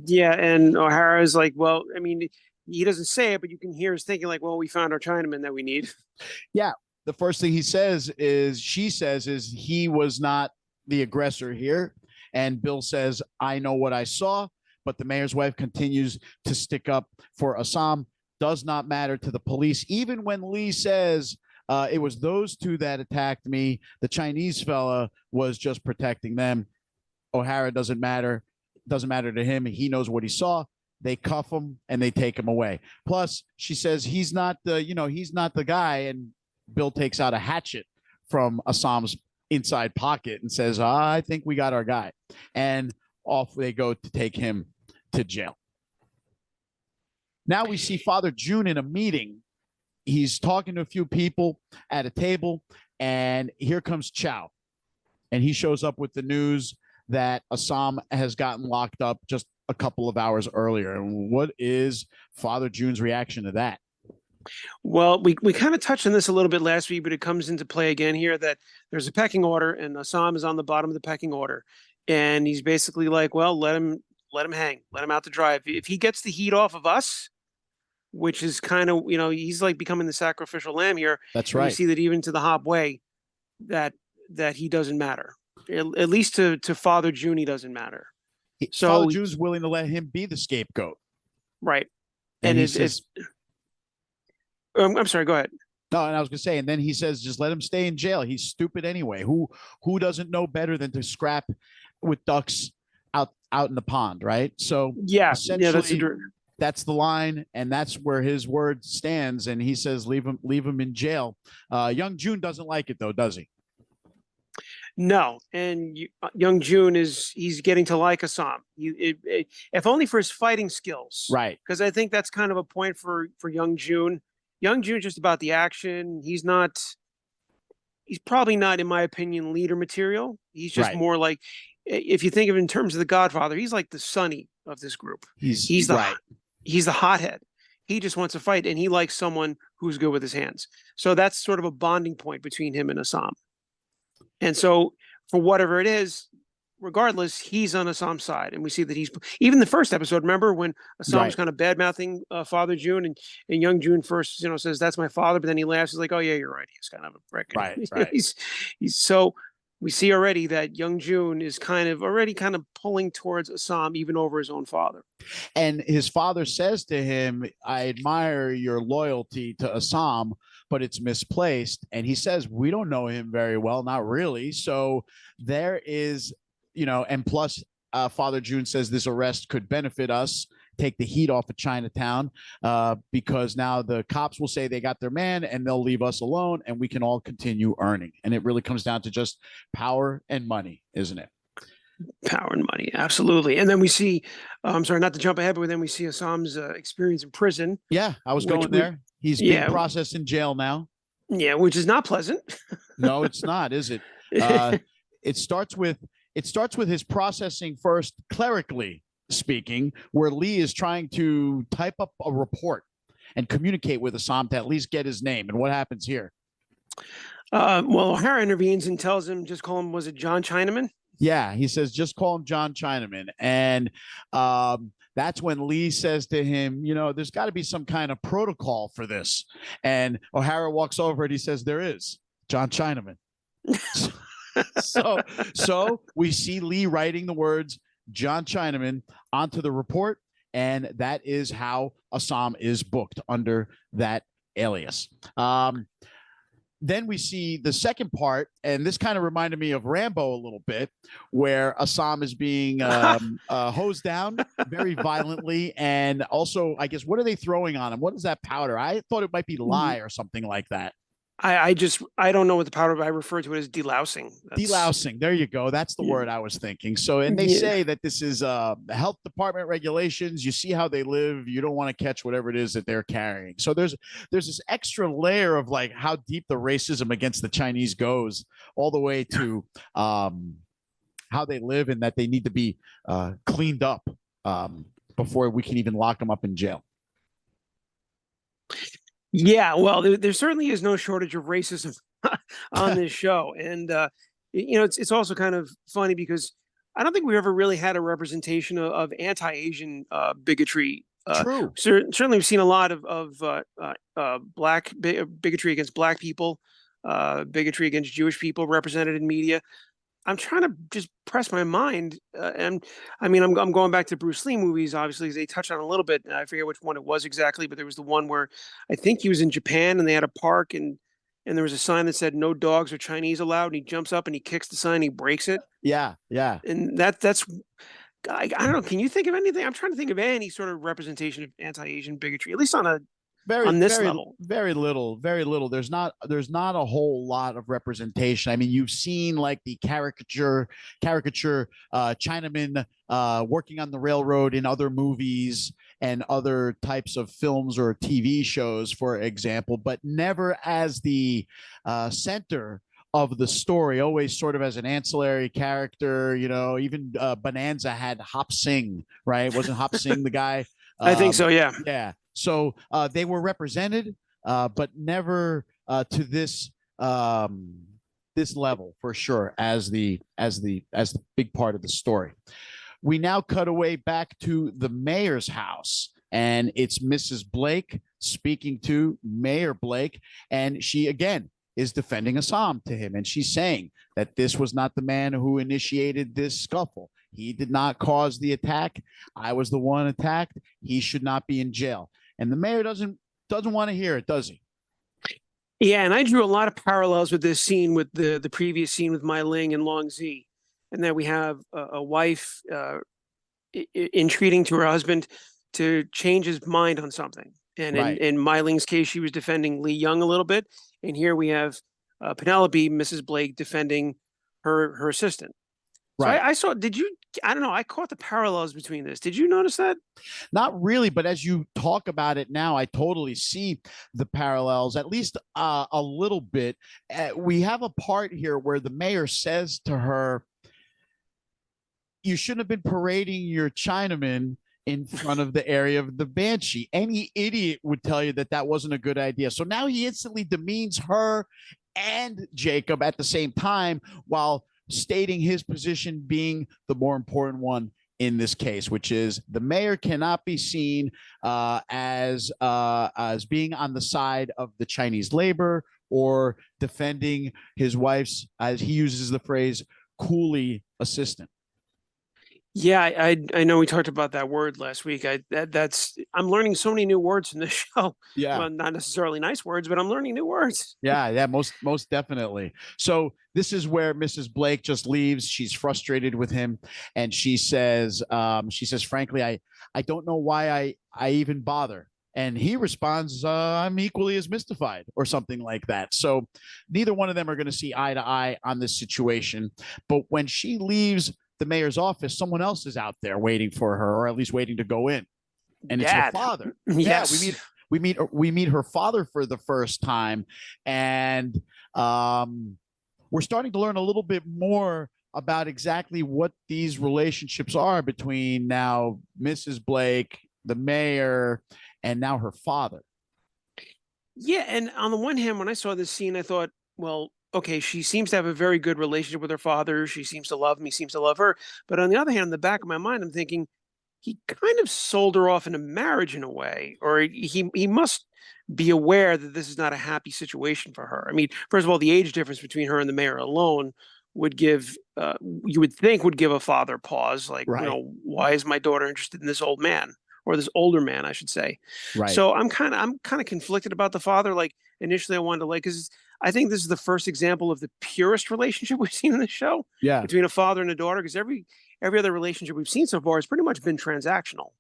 Yeah, and O'Hara's like, well, I mean, he doesn't say it, but you can hear us thinking like, well, we found our Chinaman that we need. Yeah. The first thing she says is he was not the aggressor here. And Bill says, I know what I saw, but the mayor's wife continues to stick up for Assam. Does not matter to the police. Even when Lee says it was those two that attacked me, the Chinese fella was just protecting them. O'Hara doesn't matter to him. He knows what he saw. They cuff him and they take him away. Plus, she says he's not the guy. And Bill takes out a hatchet from Assam's inside pocket and says, I think we got our guy. And off they go to take him to jail. Now we see Father June in a meeting. He's talking to a few people at a table, and here comes Chow. And he shows up with the news that Assam has gotten locked up just a couple of hours earlier. And what is Father June's reaction to that? Well, we kind of touched on this a little bit last week, but it comes into play again here that there's a pecking order and Assam is on the bottom of the pecking order. And he's basically like, well, let him hang, let him out to dry. If he gets the heat off of us, which is kind of, he's like becoming the sacrificial lamb here. That's right. We see that even to the Hop Wei, that he doesn't matter. At least to Father June, he doesn't matter. So Father June's willing to let him be the scapegoat. Right. And he says, I'm sorry, go ahead. No, and I was going to say, and then he says, just let him stay in jail. He's stupid anyway. Who doesn't know better than to scrap with ducks out in the pond, right? So yeah, that's the line, and that's where his word stands. And he says, leave him in jail. Young June doesn't like it though, does he? No, and young June he's getting to like Assam. If only for his fighting skills, right? Because I think that's kind of a point for young June. Young June's just about the action. He's probably not, in my opinion, leader material. He's just more like, if you think of it in terms of the Godfather, he's like the Sonny of this group. He's the hothead. He just wants to fight, and he likes someone who's good with his hands. So that's sort of a bonding point between him and Assam. And so for whatever it is, regardless, he's on Assam's side. And we see that he's even the first episode. Remember when Assam was kind of bad mouthing Father June and young June first, says, that's my father. But then he laughs. He's like, oh, yeah, you're right. He's kind of a prick. Right. He's so we see already that young June is kind of pulling towards Assam, even over his own father. And his father says to him, I admire your loyalty to Assam, but it's misplaced. And he says, we don't know him very well. Not really. So there is, and plus Father June says this arrest could benefit us, take the heat off of Chinatown, because now the cops will say they got their man and they'll leave us alone and we can all continue earning. And it really comes down to just power and money, isn't it? Power and money. Absolutely. And then we see, I'm sorry, not to jump ahead, but then we see Assam's experience in prison. Yeah, I was going there. He's being processed in jail now. Yeah, which is not pleasant. No, it's not, is it? It starts with his processing first, clerically speaking, where Lee is trying to type up a report and communicate with Assam to at least get his name. And what happens here? Well, O'Hara intervenes and tells him, just call him, was it John Chinaman? Yeah, he says, just call him John Chinaman. And that's when Lee says to him, there's got to be some kind of protocol for this. And O'Hara walks over and he says, there is, John Chinaman. So we see Lee writing the words John Chinaman onto the report, and that is how Assam is booked under that alias. Then we see the second part, and this kind of reminded me of Rambo a little bit, where Assam is being hosed down very violently. And also, I guess, what are they throwing on him? What is that powder? I thought it might be lye or something like that. I don't know what the powder, but I refer to it as delousing. That's Delousing. There you go. That's the word I was thinking. So, and they yeah. say that this is health department regulations. You see how they live. You don't want to catch whatever it is that they're carrying. So there's this extra layer of like how deep the racism against the Chinese goes, all the way to how they live and that they need to be cleaned up before we can even lock them up in jail. Yeah, well, there certainly is no shortage of racism on this show, and it's also kind of funny because I don't think we ever really had a representation of anti-Asian bigotry. True. Certainly, we've seen a lot of black bigotry against black people, bigotry against Jewish people represented in media. I'm trying to just press my mind, and I mean, I'm going back to Bruce Lee movies. Obviously, they touched on it a little bit. I forget which one it was exactly, but there was the one where I think he was in Japan and they had a park, and there was a sign that said "No dogs or Chinese allowed." And he jumps up and he kicks the sign, he breaks it, Yeah. Yeah. and that's I don't know. Can you think of anything? I'm trying to think of any sort of representation of anti-Asian bigotry, at least Very, on this very, level. very little, very little. There's not a whole lot of representation. I mean, you've seen like the caricature Chinaman working on the railroad in other movies and other types of films or TV shows, for example, but never as the center of the story, always sort of as an ancillary character. Even Bonanza had Hop Sing, right? Wasn't Hop Sing the guy? I think so. Yeah. Yeah. So they were represented, but never to this level for sure as the big part of the story. We now cut away back to the mayor's house, and it's Mrs. Blake speaking to Mayor Blake, and she again is defending Assam to him, and she's saying that this was not the man who initiated this scuffle. He did not cause the attack. I was the one attacked. He should not be in jail. And the mayor doesn't want to hear it, does he? Yeah, and I drew a lot of parallels with this scene with the previous scene with Mai Ling and Long Zhi, and that we have a wife entreating to her husband to change his mind on something. And Right. in Mai Ling's case, she was defending Lee Young a little bit, and here we have Penelope, Mrs. Blake, defending her assistant. So Right. I saw. Did you? I don't know. I caught the parallels between this. Did you notice that? Not really, but as you talk about it now, I totally see the parallels, at least a little bit. We have a part here where the mayor says to her, "You shouldn't have been parading your Chinaman in front of the area of the Banshee. Any idiot would tell you that that wasn't a good idea." So now he instantly demeans her and Jacob at the same time, while stating his position being the more important one in this case, which is the mayor cannot be seen as being on the side of the Chinese labor or defending his wife's, as he uses the phrase, coolie assistant. Yeah, I know we talked about that word last week. I'm learning so many new words in this show. Yeah. Well, not necessarily nice words, but I'm learning new words. Yeah, most definitely. So this is where Mrs. Blake just leaves. She's frustrated with him, and she says, frankly, I don't know why I even bother. And he responds, I'm equally as mystified, or something like that. So neither one of them are going to see eye to eye on this situation. But when she leaves the mayor's office, someone else is out there waiting for her, or at least waiting to go in, and it's her Dad. father. Yeah, Yes. we meet her father for the first time, and we're starting to learn a little bit more about exactly what these relationships are between now Mrs. Blake, the mayor, and now her father. Yeah, and on the one hand, when I saw this scene, I thought, well, okay, she seems to have a very good relationship with her father. She seems to love him. He seems to love her. But on the other hand, in the back of my mind, I'm thinking he kind of sold her off into marriage in a way, or he must be aware that this is not a happy situation for her. I mean, first of all, the age difference between her and the mayor alone would give you would think would give a father pause, like, Right. why is my daughter interested in this old man, or this older man, I should say. Right. So I'm kind of conflicted about the father. Like, initially, I wanted to like, because I think this is the first example of the purest relationship we've seen in the show Yeah. between a father and a daughter. Because every other relationship we've seen so far has pretty much been transactional.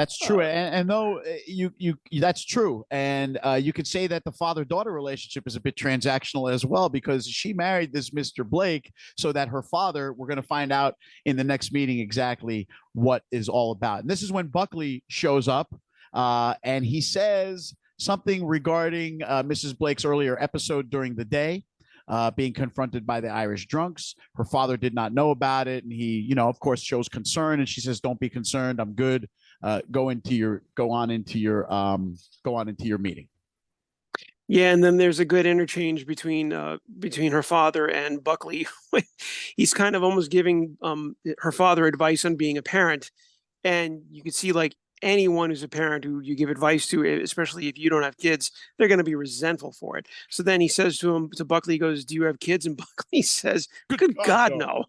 That's true, and though that's true, and you could say that the father-daughter relationship is a bit transactional as well because she married this Mr. Blake so that her father. We're going to find out in the next meeting exactly what is all about, and this is when Buckley shows up, and he says something regarding Mrs. Blake's earlier episode during the day. Being confronted by the Irish drunks. Her father did not know about it. And he, of course, shows concern. And she says, "Don't be concerned. I'm good. Go on into your meeting." Yeah, and then there's a good interchange between her father and Buckley. He's kind of almost giving her father advice on being a parent, and you can see like anyone who's a parent who you give advice to, especially if you don't have kids, they're going to be resentful for it. So then he says to Buckley, he goes, "Do you have kids?" And Buckley says, "Good God, no."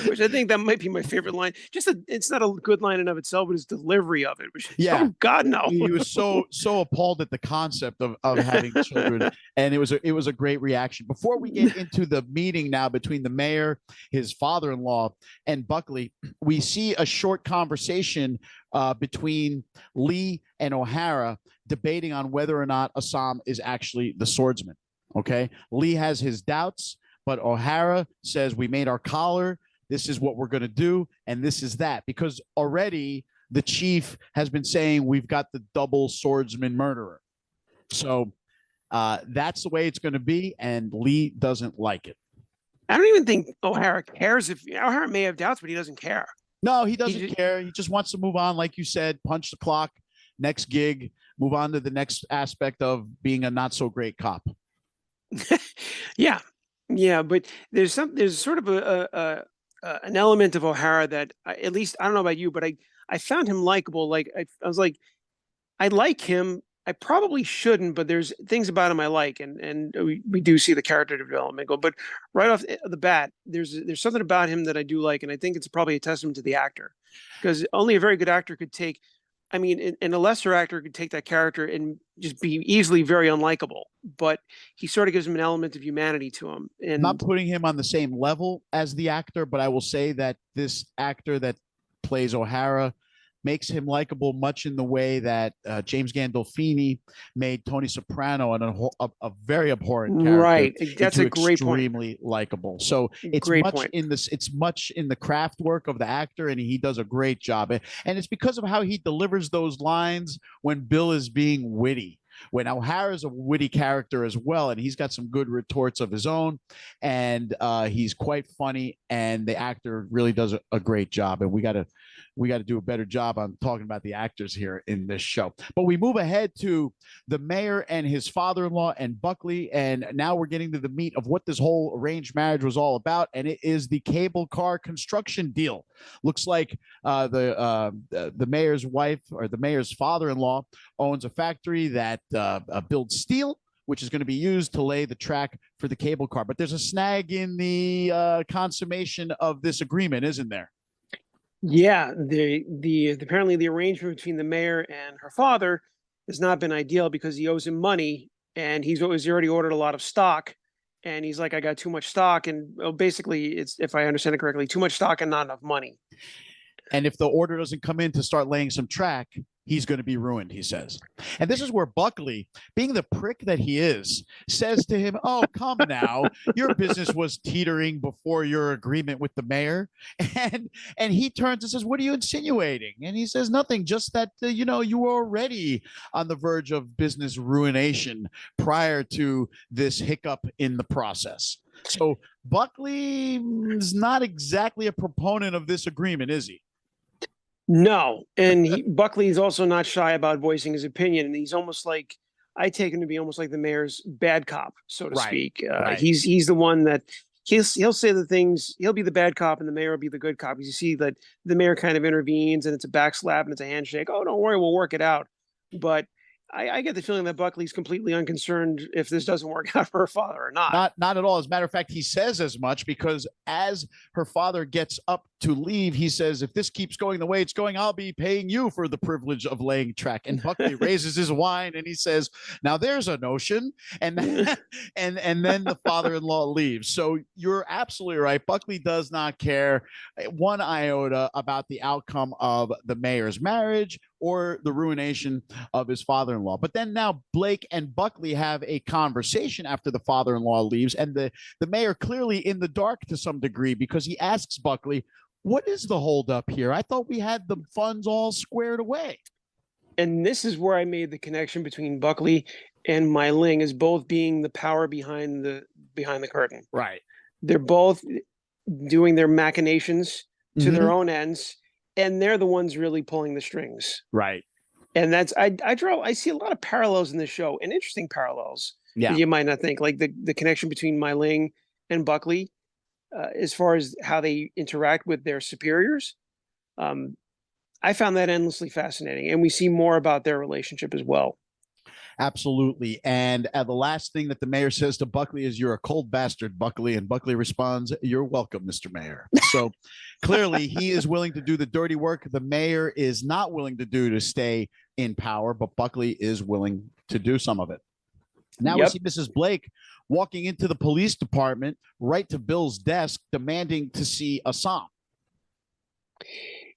Which I think that might be my favorite line. It's not a good line in of itself, but his delivery of it. Which, oh God, no. He was so appalled at the concept of having children, and it was a great reaction. Before we get into the meeting now between the mayor, his father-in-law, and Buckley, we see a short conversation between Lee and O'Hara debating on whether or not Assam is actually the swordsman. Okay, Lee has his doubts, but O'Hara says, "We made our collar. This is what we're going to do, and this is that." Because already the chief has been saying we've got the double swordsman murderer. So that's the way it's going to be, and Lee doesn't like it. I don't even think O'Hara cares. If O'Hara may have doubts, but he doesn't care. No, he doesn't care. He just wants to move on, like you said, punch the clock, next gig, move on to the next aspect of being a not so great cop. Yeah, but there's sort of an element of O'Hara that at least I don't know about you, but I found him likable. Like I was like, I like him. I probably shouldn't, but there's things about him I like, and we do see the character development go. But right off the bat, there's something about him that I do like, and I think it's probably a testament to the actor, because only a very good actor could take. I mean, and a lesser actor could take that character and just be easily very unlikable, but he sort of gives him an element of humanity to him. And I'm not putting him on the same level as the actor, but I will say that this actor that plays O'Hara makes him likable much in the way that James Gandolfini made Tony Soprano and a very abhorrent character. Right, that's a great point. Extremely likable. So it's much in the craft work of the actor, and he does a great job. And it's because of how he delivers those lines when Bill is being witty. When O'Hara's a witty character as well, and he's got some good retorts of his own, and he's quite funny, and the actor really does a great job. And we got to do a better job on talking about the actors here in this show. But we move ahead to the mayor and his father-in-law and Buckley, and now we're getting to the meat of what this whole arranged marriage was all about, and it is the cable car construction deal. Looks like the mayor's wife or the mayor's father-in-law owns a factory that builds steel, which is going to be used to lay the track for the cable car. But there's a snag in the consummation of this agreement, isn't there? Yeah, apparently the arrangement between the mayor and her father has not been ideal because he owes him money, and he's already ordered a lot of stock, and he's like, "I got too much stock," and basically, it's, if I understand it correctly, too much stock and not enough money. And if the order doesn't come in to start laying some track, he's going to be ruined, he says. And this is where Buckley, being the prick that he is, says to him, "Oh, come now. Your business was teetering before your agreement with the mayor." And he turns and says, "What are you insinuating?" And he says, "Nothing, just that, you were already on the verge of business ruination prior to this hiccup in the process." So Buckley is not exactly a proponent of this agreement, is he? No, and Buckley's also not shy about voicing his opinion, and he's almost like, I take him to be almost like the mayor's bad cop, so to speak. Right. He's the one that he'll say the things. He'll be the bad cop, and the mayor will be the good cop. You see that the mayor kind of intervenes, and it's a backslap and it's a handshake. "Oh, don't worry, we'll work it out." But I get the feeling that Buckley's completely unconcerned if this doesn't work out for her father or not. Not at all. As a matter of fact, he says as much, because as her father gets up to leave, he says, if this keeps going the way it's going, I'll be paying you for the privilege of laying track. And Buckley raises his wine and he says, now there's a notion. And and then the father-in-law leaves. So you're absolutely right. Buckley does not care one iota about the outcome of the mayor's marriage or the ruination of his father-in-law. But then now Blake and Buckley have a conversation after the father-in-law leaves, and the mayor clearly in the dark to some degree, because he asks Buckley, what is the holdup here? I thought we had the funds all squared away. And this is where I made the connection between Buckley and Mai Ling as both being the power behind the curtain. Right. They're both doing their machinations to their own ends, and they're the ones really pulling the strings. Right. And that's I see a lot of parallels in this show, and interesting parallels. Yeah. That you might not think, like the connection between Mai Ling and Buckley, as far as how they interact with their superiors. I found that endlessly fascinating, and we see more about their relationship as well. Absolutely. And the last thing that the mayor says to Buckley is, you're a cold bastard, Buckley. And Buckley responds, you're welcome, Mr. Mayor. So clearly he is willing to do the dirty work the mayor is not willing to do to stay in power, but Buckley is willing to do some of it. Now we see Mrs. Blake walking into the police department, right to Bill's desk, demanding to see Assam.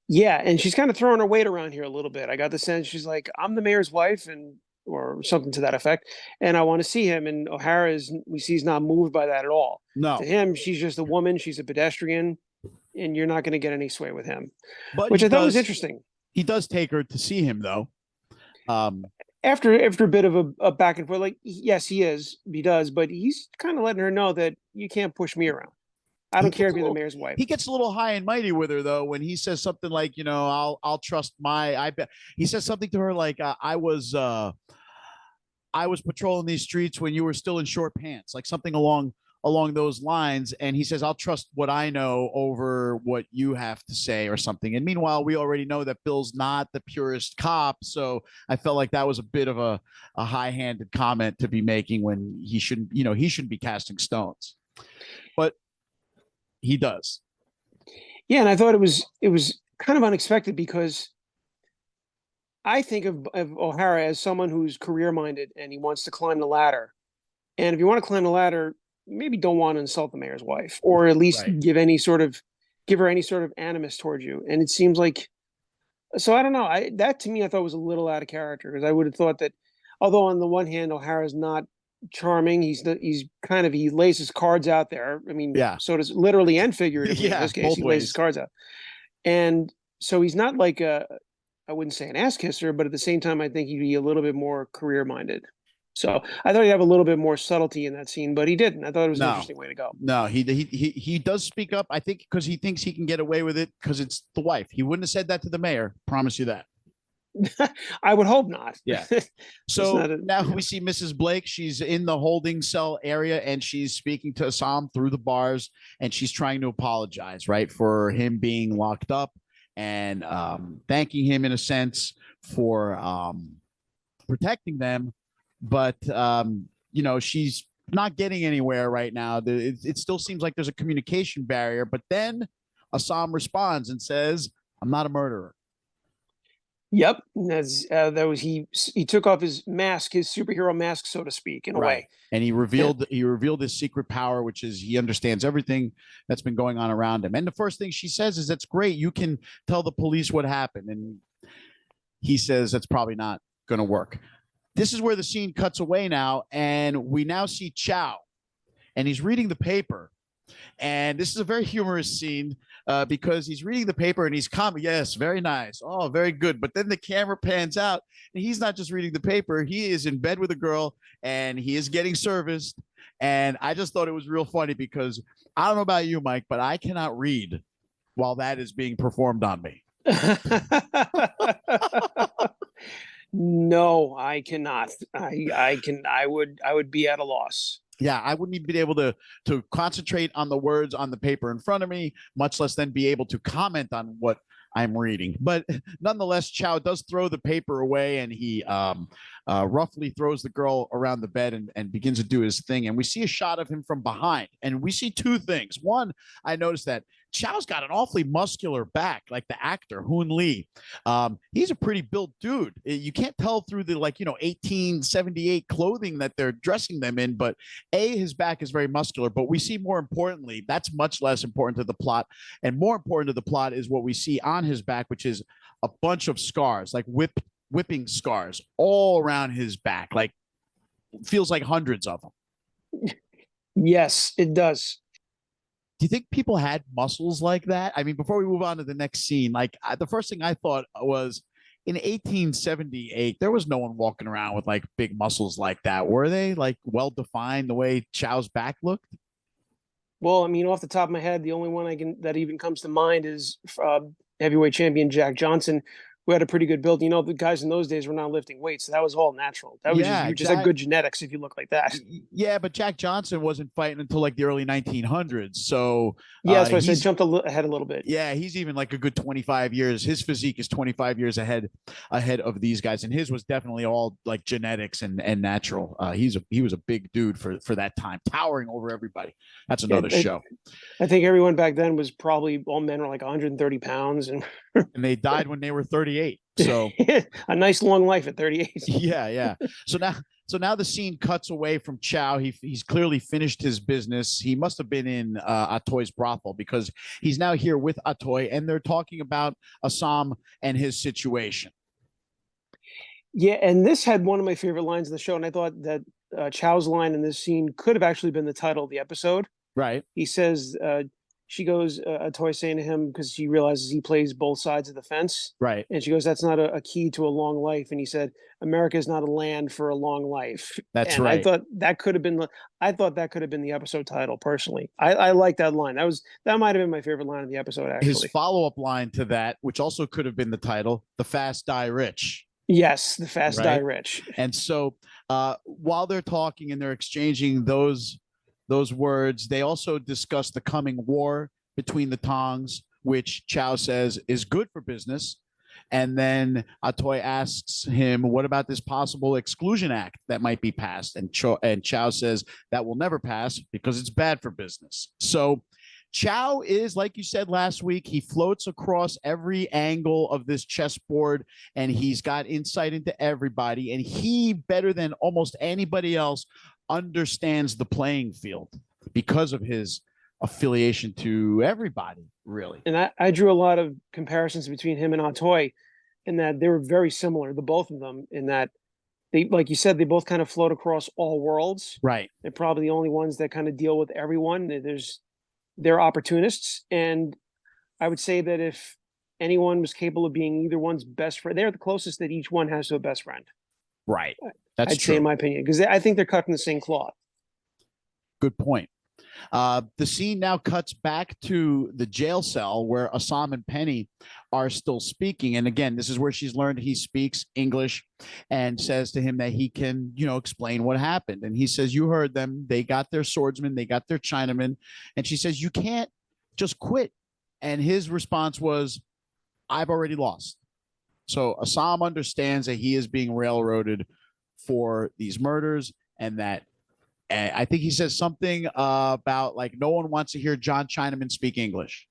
Yeah, and she's kind of throwing her weight around here a little bit. I got the sense she's like, I'm the mayor's wife, and or something to that effect, and I want to see him. And O'Hara we see, is not moved by that at all. No. To him, she's just a woman. She's a pedestrian, and you're not going to get any sway with him. But which I thought was interesting. He does take her to see him, though. After a bit of a back and forth, like, yes, he does, but he's kind of letting her know that you can't push me around. I don't care if you're the mayor's wife. He gets a little high and mighty with her, though, when he says something like, you know, I'll trust I bet he says something to her like, I was patrolling these streets when you were still in short pants, like something along those lines. And he says, I'll trust what I know over what you have to say, or something. And meanwhile, we already know that Bill's not the purest cop. So I felt like that was a bit of a high-handed comment to be making when he shouldn't be casting stones. But he does. Yeah, and I thought it was kind of unexpected, because I think of O'Hara as someone who's career-minded and he wants to climb the ladder. And if you want to climb the ladder, maybe don't want to insult the mayor's wife, or at least give her any sort of animus towards you. And it seems like, so I don't know. That to me, I thought was a little out of character, because I would have thought that, although on the one hand, O'Hara's not charming, he lays his cards out there. I mean, so does literally and figuratively in this case. He lays his cards out, and so he's not like I wouldn't say an ass kisser, but at the same time, I think he'd be a little bit more career minded. So I thought he'd have a little bit more subtlety in that scene, but he didn't. I thought it was an interesting way to go. No, he does speak up, I think, because he thinks he can get away with it because it's the wife. He wouldn't have said that to the mayor. Promise you that. I would hope not. Yeah. So now we see Mrs. Blake. She's in the holding cell area, and she's speaking to Assam through the bars, and she's trying to apologize, right, for him being locked up, and thanking him in a sense for protecting them. But she's not getting anywhere right now. It still seems like there's a communication barrier. But then Assam responds and says, "I'm not a murderer." Yep, he took off his mask, his superhero mask, so to speak, in a way, and he revealed his secret power, which is he understands everything that's been going on around him. And the first thing she says is, "That's great. You can tell the police what happened." And he says that's probably not going to work. This is where the scene cuts away now, and we now see Chow, and he's reading the paper. And this is a very humorous scene because he's reading the paper and he's calm. Yes, very nice. Oh, very good. But then the camera pans out, and he's not just reading the paper. He is in bed with a girl, and he is getting serviced. And I just thought it was real funny because I don't know about you, Mike, but I cannot read while that is being performed on me. No, I cannot. I would be at a loss. Yeah, I wouldn't even be able to concentrate on the words on the paper in front of me, much less then be able to comment on what I'm reading. But nonetheless, Chow does throw the paper away, and he roughly throws the girl around the bed and begins to do his thing. And we see a shot of him from behind, and we see two things. One, I noticed that Chow's got an awfully muscular back, like the actor Hoon Lee. He's a pretty built dude. You can't tell through the 1878 clothing that they're dressing them in, but his back is very muscular. But we see, more importantly, that's much less important to the plot, and more important to the plot is what we see on his back, which is a bunch of scars, like whipping scars all around his back, like feels like hundreds of them. Yes, it does. Do you think people had muscles like that? I mean, before we move on to the next scene, the first thing I thought was, in 1878, there was no one walking around with like big muscles like that. Were they like well defined the way Chow's back looked? Well, I mean, off the top of my head, the only one that even comes to mind is heavyweight champion Jack Johnson, who had a pretty good build. You know, the guys in those days were not lifting weights, so that was all natural. That was just Yeah, you just had good genetics if you look like that. Yeah, but Jack Johnson wasn't fighting until like the early 1900s. So Yeah, that's why I said he's jumped ahead a little bit. yeah, he's even like a good 25 years. His physique is 25 years ahead of these guys, and his was definitely all like genetics and natural. He was a big dude for that time, towering over everybody. That's Yeah, another show. I think everyone back then was probably all men were like 130 pounds, and And they died when they were 38. So a nice long life at 38. yeah. So now the scene cuts away from Chow. He's clearly finished his business. He must have been in Atoy's brothel, because he's now here with Atoy, and they're talking about Assam and his situation. Yeah, and this had one of my favorite lines in the show, and I thought that Chow's line in this scene could have actually been the title of the episode. Right. He says, she goes, Atoy saying to him, because she realizes he plays both sides of the fence. Right. And she goes, that's not a key to a long life. And he said, America is not a land for a long life. That's and right. I thought that could have been the episode title. Personally, I like that line. That might have been my favorite line of the episode. Actually, his follow-up line to that, which also could have been the title, "The Fast Die Rich." Yes, the Fast Die Rich. And so while they're talking and they're exchanging those words, they also discuss the coming war between the Tongs, which Chow says is good for business. And then Atoy asks him, what about this possible exclusion act that might be passed? And Chow says that will never pass because it's bad for business. So Chow is, like you said last week, he floats across every angle of this chessboard, and he's got insight into everybody. And he, better than almost anybody else, understands the playing field because of his affiliation to everybody, really. And I drew a lot of comparisons between him and Atoy, in that they were very similar, the both of them, in that they, like you said, they both kind of float across all worlds. Right. They're probably the only ones that kind of deal with everyone. They're opportunists, and I would say that if anyone was capable of being either one's best friend, they're the closest that each one has to a best friend. Right. I'd say, in my opinion, because I think they're cut from the same cloth. Good point. The scene now cuts back to the jail cell where Assam and Penny are still speaking. And again, this is where she's learned he speaks English, and says to him that he can, explain what happened. And he says, you heard them. They got their swordsmen. They got their Chinamen. And she says, you can't just quit. And his response was, I've already lost. So Assam understands that he is being railroaded for these murders, and that I think he says something about like no one wants to hear John Chinaman speak English.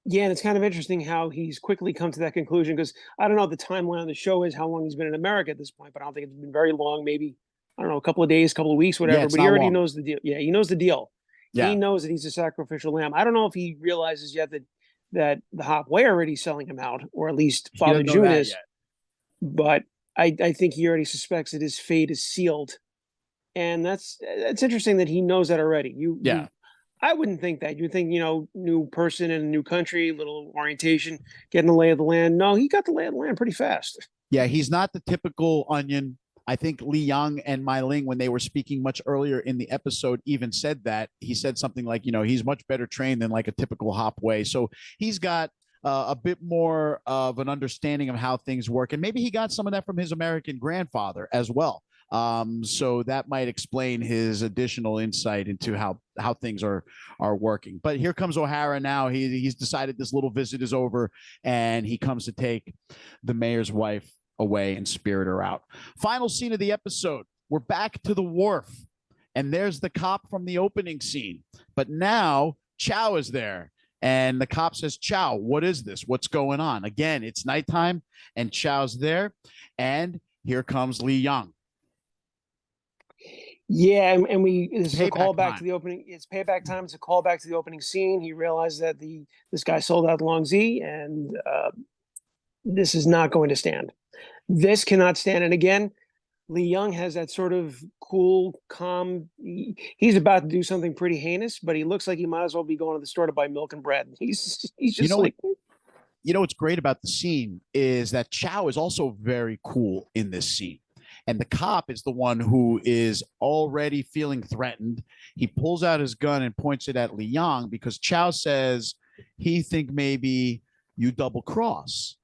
Yeah, and it's kind of interesting how he's quickly come to that conclusion, because I don't know what the timeline of the show is, how long he's been in America at this point, but I don't think it's been very long. Maybe, I don't know, a couple of days, couple of weeks, whatever. Yeah, but he already long. knows the deal. Yeah, he knows the deal. Yeah. He knows that he's a sacrificial lamb. I don't know if he realizes yet that the Hop Wei already selling him out, or at least Father June is. Yet. But I think he already suspects that his fate is sealed. And that's interesting that he knows that already. I wouldn't think that. You'd think, new person in a new country, little orientation, getting the lay of the land. No, he got the lay of the land pretty fast. Yeah, he's not the typical onion. I think Li Yang and Mai Ling, when they were speaking much earlier in the episode, even said that. He said something like, he's much better trained than like a typical Hop Wei. So he's got a bit more of an understanding of how things work. And maybe he got some of that from his American grandfather as well. So that might explain his additional insight into how things are working. But here comes O'Hara now. He's decided this little visit is over, and he comes to take the mayor's wife away and spirit her out. Final scene of the episode. We're back to the wharf, and there's the cop from the opening scene. But now Chow is there. And the cop says, Chow, what is this? What's going on? Again, it's nighttime, and Chow's there. And here comes Li Yang. Yeah, and this is a Payback callback time. to the opening. It's payback time. It's a callback to the opening scene. He realized that this guy sold out Long Zhi, and this is not going to stand. This cannot stand. And again, Li Yang has that sort of cool, calm. He's about to do something pretty heinous, but he looks like he might as well be going to the store to buy milk and bread. He's just like. What's great about the scene is that Chow is also very cool in this scene. And the cop is the one who is already feeling threatened. He pulls out his gun and points it at Li Yang because Chow says he think maybe you double cross.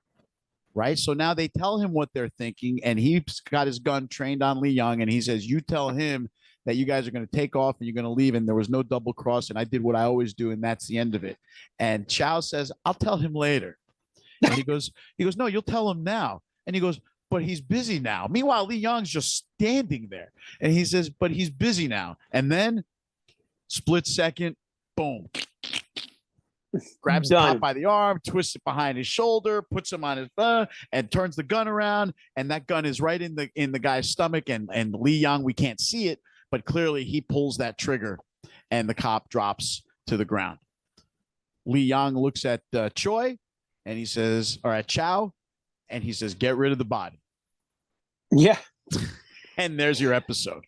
Right. So now they tell him what they're thinking, and he's got his gun trained on Li Yang, and he says, you tell him that you guys are going to take off and you're going to leave, and there was no double cross, and I did what I always do, and that's the end of it. And Chow says, I'll tell him later. And he goes, no, you'll tell him now. And he goes, but he's busy now. Meanwhile, Li Yang's just standing there, and he says, but he's busy now. And then split second, boom. Grabs the cop by the arm, twists it behind his shoulder, puts him on his and turns the gun around, and that gun is right in the guy's stomach. And Li Yang, we can't see it, but clearly he pulls that trigger, and the cop drops to the ground. Li Yang looks at Choi, and he says, or at Chow, and he says, get rid of the body. Yeah. And there's your episode.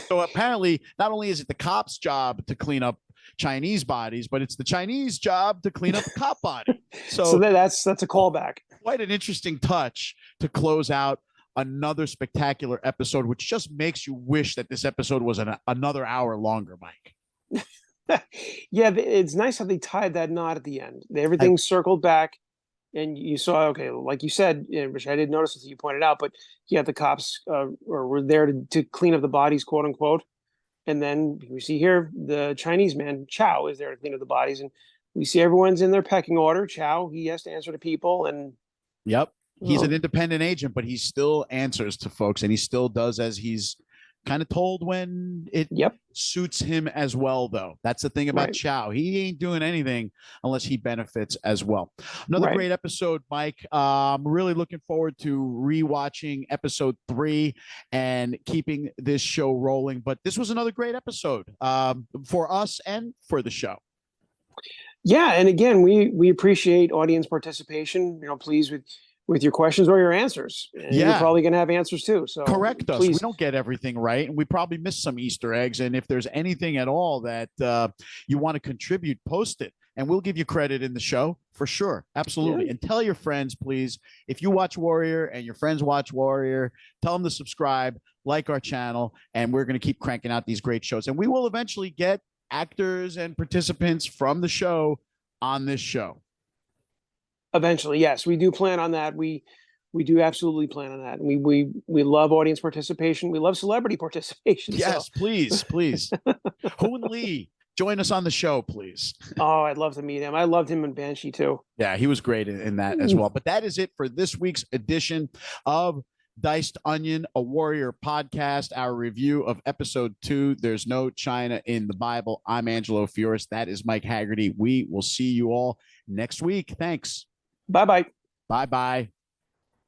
So apparently, not only is it the cop's job to clean up Chinese bodies, but it's the Chinese job to clean up a cop body. So that's a callback. Quite an interesting touch to close out another spectacular episode, which just makes you wish that this episode was another hour longer, Mike. Yeah, it's nice how they tied that knot at the end. Everything circled back, and you saw, okay, like you said, which I didn't notice until you pointed out, but yeah, the cops were there to clean up the bodies, quote unquote. And then we see here the Chinese man, Chow, is there to clean up the bodies. And we see everyone's in their pecking order. Chow, he has to answer to people. And yep, he's an independent agent, but he still answers to folks, and he still does as he's kind of told when it suits him as well, though. That's the thing about Chow. He ain't doing anything unless he benefits as well. Another great episode, Mike. I'm really looking forward to rewatching episode 3 and keeping this show rolling. But this was another great episode for us and for the show. Yeah, and again, we appreciate audience participation. Please with your questions or your answers. And you're probably going to have answers too. So correct us. We don't get everything right, and we probably miss some Easter eggs. And if there's anything at all that you want to contribute, post it, and we'll give you credit in the show for sure. Absolutely. And tell your friends, please, if you watch Warrior and your friends watch Warrior, tell them to subscribe, like our channel, and we're going to keep cranking out these great shows. And we will eventually get actors and participants from the show on this show. Eventually, yes, we do plan on that. We do absolutely plan on that. We love audience participation. We love celebrity participation. Yes, please. Hoon Lee, join us on the show, please. Oh, I'd love to meet him. I loved him in Banshee too. Yeah, he was great in that as well. But that is it for this week's edition of Diced Onion, a Warrior podcast, our review of episode 2. There's no China in the Bible. I'm Angelo Fioris. That is Mike Haggerty. We will see you all next week. Thanks. Bye-bye. Bye-bye.